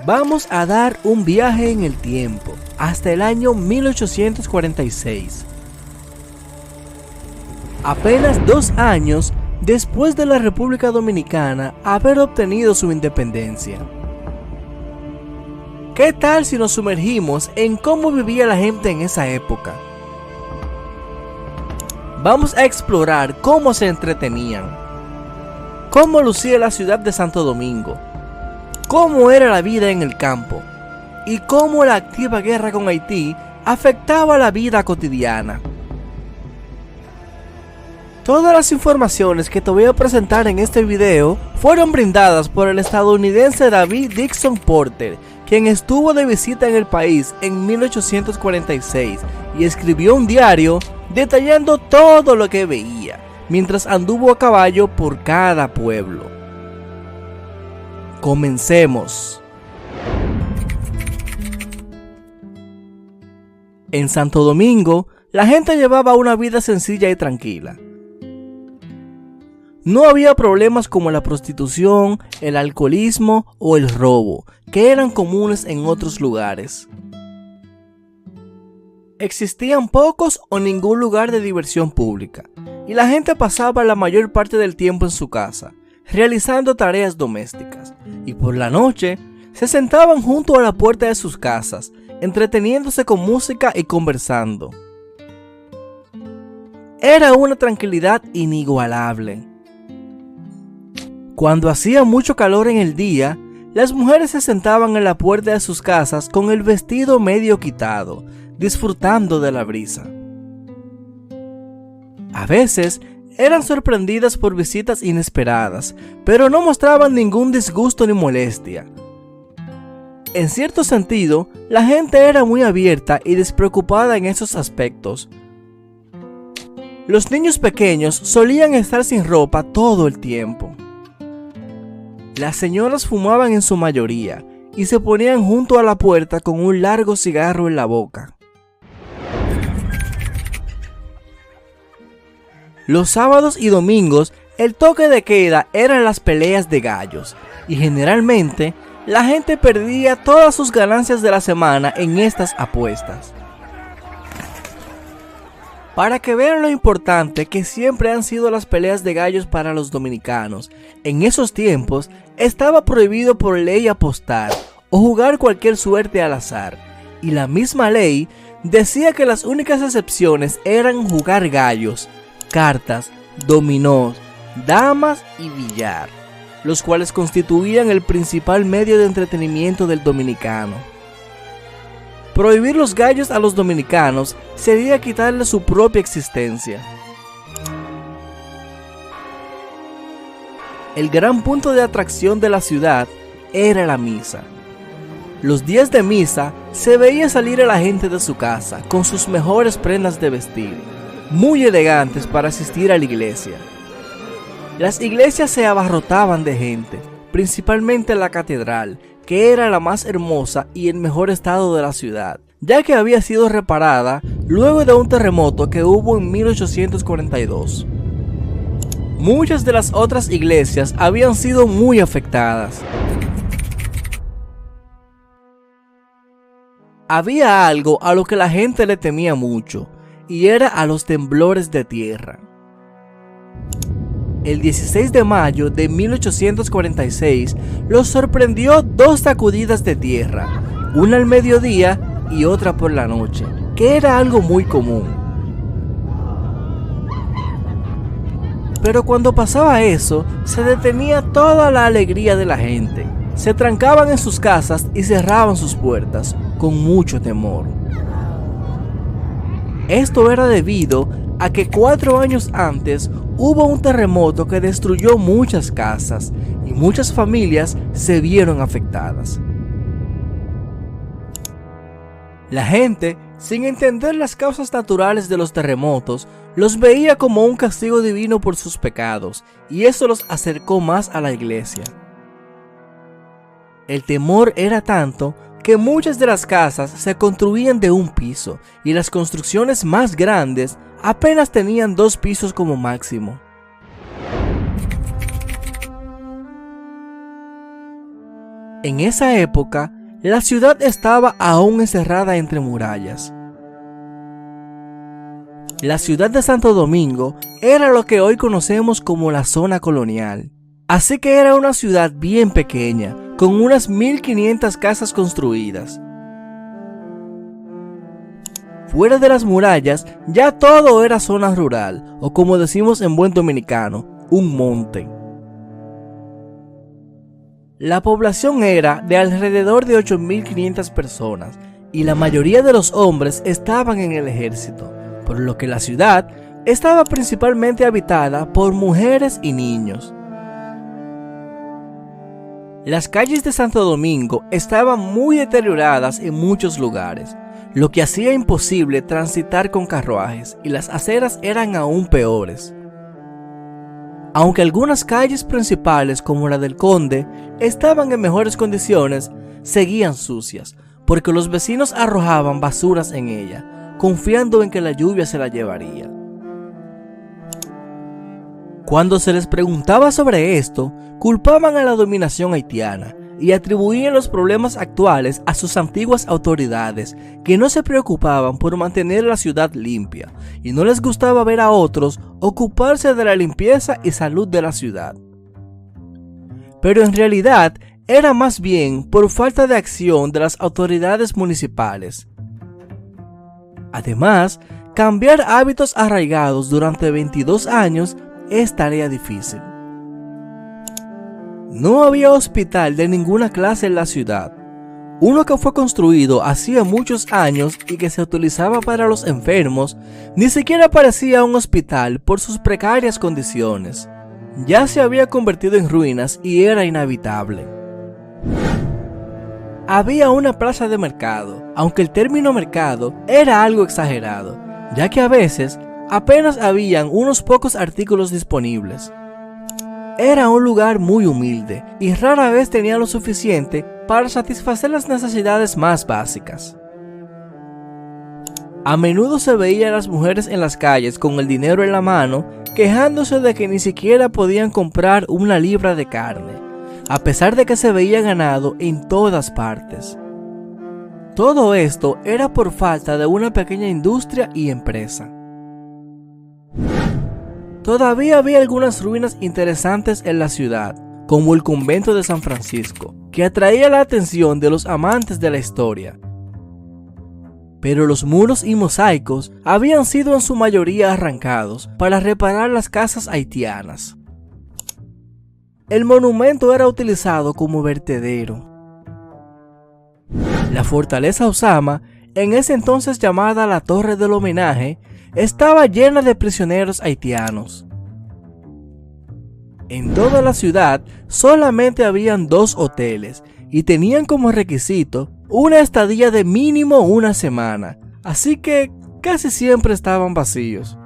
Vamos a dar un viaje en el tiempo, hasta el año 1846. Apenas 2 años después de la República Dominicana haber obtenido su independencia. ¿Qué tal si nos sumergimos en cómo vivía la gente en esa época? Vamos a explorar cómo se entretenían, cómo lucía la ciudad de Santo Domingo, cómo era la vida en el campo y cómo la activa guerra con Haití afectaba la vida cotidiana. Todas las informaciones que te voy a presentar en este video fueron brindadas por el estadounidense David Dixon Porter, quien estuvo de visita en el país en 1846 y escribió un diario detallando todo lo que veía mientras anduvo a caballo por cada pueblo. Comencemos. En Santo Domingo, la gente llevaba una vida sencilla y tranquila. No había problemas como la prostitución, el alcoholismo o el robo, que eran comunes en otros lugares. Existían pocos o ningún lugar de diversión pública, y la gente pasaba la mayor parte del tiempo en su casa, realizando tareas domésticas, y por la noche se sentaban junto a la puerta de sus casas, entreteniéndose con música y conversando. Era una tranquilidad inigualable. Cuando hacía mucho calor en el día, las mujeres se sentaban en la puerta de sus casas con el vestido medio quitado, disfrutando de la brisa. A veces eran sorprendidas por visitas inesperadas, pero no mostraban ningún disgusto ni molestia. En cierto sentido, la gente era muy abierta y despreocupada en esos aspectos. Los niños pequeños solían estar sin ropa todo el tiempo. Las señoras fumaban en su mayoría y se ponían junto a la puerta con un largo cigarro en la boca. Los sábados y domingos el toque de queda eran las peleas de gallos y generalmente la gente perdía todas sus ganancias de la semana en estas apuestas. Para que vean lo importante que siempre han sido las peleas de gallos para los dominicanos, en esos tiempos estaba prohibido por ley apostar o jugar cualquier suerte al azar, y la misma ley decía que las únicas excepciones eran jugar gallos, cartas, dominós, damas y billar, los cuales constituían el principal medio de entretenimiento del dominicano. Prohibir los gallos a los dominicanos sería quitarle su propia existencia. El gran punto de atracción de la ciudad era la misa. Los días de misa se veía salir a la gente de su casa con sus mejores prendas de vestir, muy elegantes para asistir a la iglesia. Las iglesias se abarrotaban de gente, principalmente la catedral, que era la más hermosa y en mejor estado de la ciudad, ya que había sido reparada luego de un terremoto que hubo en 1842. Muchas de las otras iglesias habían sido muy afectadas. Había algo a lo que la gente le temía mucho, y era a los temblores de tierra. El 16 de mayo de 1846 los sorprendió 2 sacudidas de tierra, una al mediodía y otra por la noche, que era algo muy común. Pero cuando pasaba eso, se detenía toda la alegría de la gente. Se trancaban en sus casas y cerraban sus puertas, con mucho temor. Esto era debido a que 4 años antes hubo un terremoto que destruyó muchas casas y muchas familias se vieron afectadas. La gente, sin entender las causas naturales de los terremotos, los veía como un castigo divino por sus pecados, y eso los acercó más a la iglesia. El temor era tanto que muchas de las casas se construían de un piso, y las construcciones más grandes apenas tenían 2 pisos como máximo. En esa época, la ciudad estaba aún encerrada entre murallas. La ciudad de Santo Domingo era lo que hoy conocemos como la zona colonial. Así que era una ciudad bien pequeña, con unas 1500 casas construidas. Fuera de las murallas, ya todo era zona rural, o como decimos en buen dominicano, un monte. La población era de alrededor de 8500 personas, y la mayoría de los hombres estaban en el ejército, por lo que la ciudad estaba principalmente habitada por mujeres y niños. Las calles de Santo Domingo estaban muy deterioradas en muchos lugares, lo que hacía imposible transitar con carruajes, y las aceras eran aún peores. Aunque algunas calles principales como la del Conde estaban en mejores condiciones, seguían sucias, porque los vecinos arrojaban basuras en ella, confiando en que la lluvia se la llevaría. Cuando se les preguntaba sobre esto, culpaban a la dominación haitiana y atribuían los problemas actuales a sus antiguas autoridades, que no se preocupaban por mantener la ciudad limpia y no les gustaba ver a otros ocuparse de la limpieza y salud de la ciudad. Pero en realidad era más bien por falta de acción de las autoridades municipales. Además, cambiar hábitos arraigados durante 22 años es tarea difícil. No había hospital de ninguna clase en la ciudad. Uno que fue construido hacía muchos años y que se utilizaba para los enfermos, ni siquiera parecía un hospital por sus precarias condiciones. Ya se había convertido en ruinas y era inhabitable. Había una plaza de mercado, aunque el término mercado era algo exagerado, ya que a veces apenas habían unos pocos artículos disponibles. Era un lugar muy humilde y rara vez tenía lo suficiente para satisfacer las necesidades más básicas. A menudo se veía a las mujeres en las calles con el dinero en la mano, quejándose de que ni siquiera podían comprar una libra de carne, a pesar de que se veía ganado en todas partes. Todo esto era por falta de una pequeña industria y empresa. Todavía había algunas ruinas interesantes en la ciudad, como el convento de San Francisco, que atraía la atención de los amantes de la historia. Pero los muros y mosaicos habían sido en su mayoría arrancados para reparar las casas haitianas. El monumento era utilizado como vertedero. La fortaleza Osama, en ese entonces llamada la Torre del Homenaje, estaba llena de prisioneros haitianos. En toda la ciudad solamente habían 2 hoteles y tenían como requisito una estadía de mínimo una semana, así que casi siempre estaban vacíos.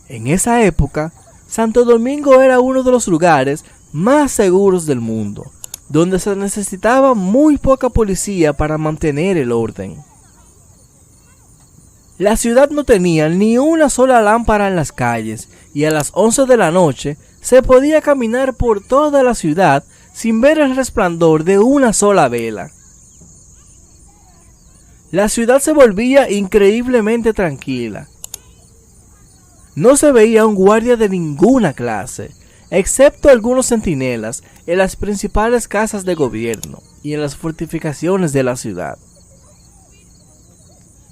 En esa época, Santo Domingo era uno de los lugares más seguros del mundo, donde se necesitaba muy poca policía para mantener el orden. La ciudad no tenía ni una sola lámpara en las calles y a las 11 de la noche se podía caminar por toda la ciudad sin ver el resplandor de una sola vela. La ciudad se volvía increíblemente tranquila. No se veía un guardia de ninguna clase, excepto algunos centinelas en las principales casas de gobierno y en las fortificaciones de la ciudad.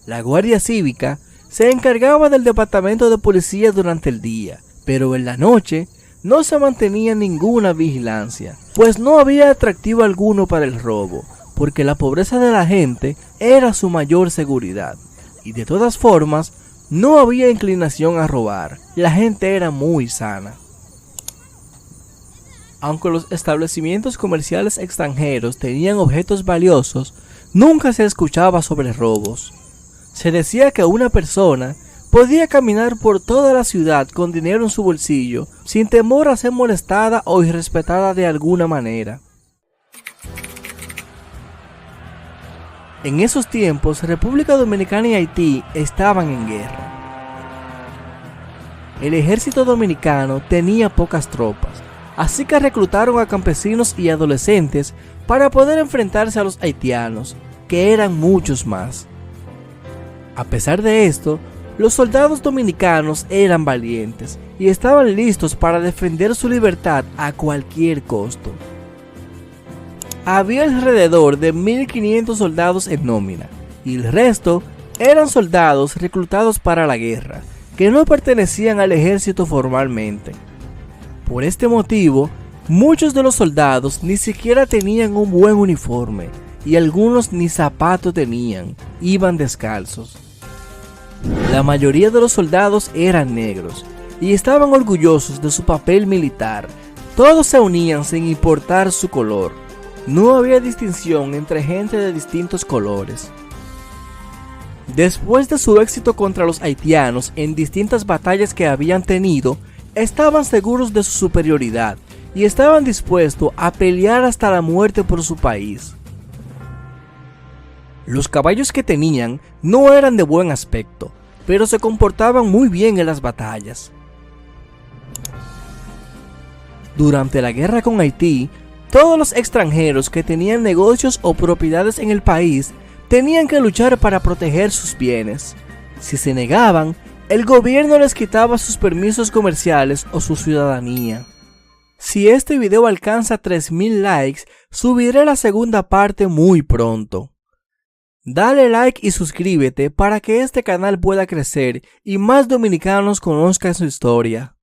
La Guardia Cívica se encargaba del departamento de policía durante el día, pero en la noche no se mantenía ninguna vigilancia, pues no había atractivo alguno para el robo, porque la pobreza de la gente era su mayor seguridad, y de todas formas no había inclinación a robar, la gente era muy sana. Aunque los establecimientos comerciales extranjeros tenían objetos valiosos, nunca se escuchaba sobre robos. Se decía que una persona podía caminar por toda la ciudad con dinero en su bolsillo, sin temor a ser molestada o irrespetada de alguna manera. En esos tiempos, República Dominicana y Haití estaban en guerra. El ejército dominicano tenía pocas tropas, así que reclutaron a campesinos y adolescentes para poder enfrentarse a los haitianos, que eran muchos más. A pesar de esto, los soldados dominicanos eran valientes y estaban listos para defender su libertad a cualquier costo. Había alrededor de 1.500 soldados en nómina, y el resto eran soldados reclutados para la guerra, que no pertenecían al ejército formalmente. Por este motivo, muchos de los soldados ni siquiera tenían un buen uniforme, y algunos ni zapatos tenían, iban descalzos. La mayoría de los soldados eran negros, y estaban orgullosos de su papel militar. Todos se unían sin importar su color. No había distinción entre gente de distintos colores. Después de su éxito contra los haitianos en distintas batallas que habían tenido, estaban seguros de su superioridad y estaban dispuestos a pelear hasta la muerte por su país. Los caballos que tenían no eran de buen aspecto, pero se comportaban muy bien en las batallas. Durante la guerra con Haití, todos los extranjeros que tenían negocios o propiedades en el país tenían que luchar para proteger sus bienes. Si se negaban, el gobierno les quitaba sus permisos comerciales o su ciudadanía. Si este video alcanza 3.000 likes, subiré la segunda parte muy pronto. Dale like y suscríbete para que este canal pueda crecer y más dominicanos conozcan su historia.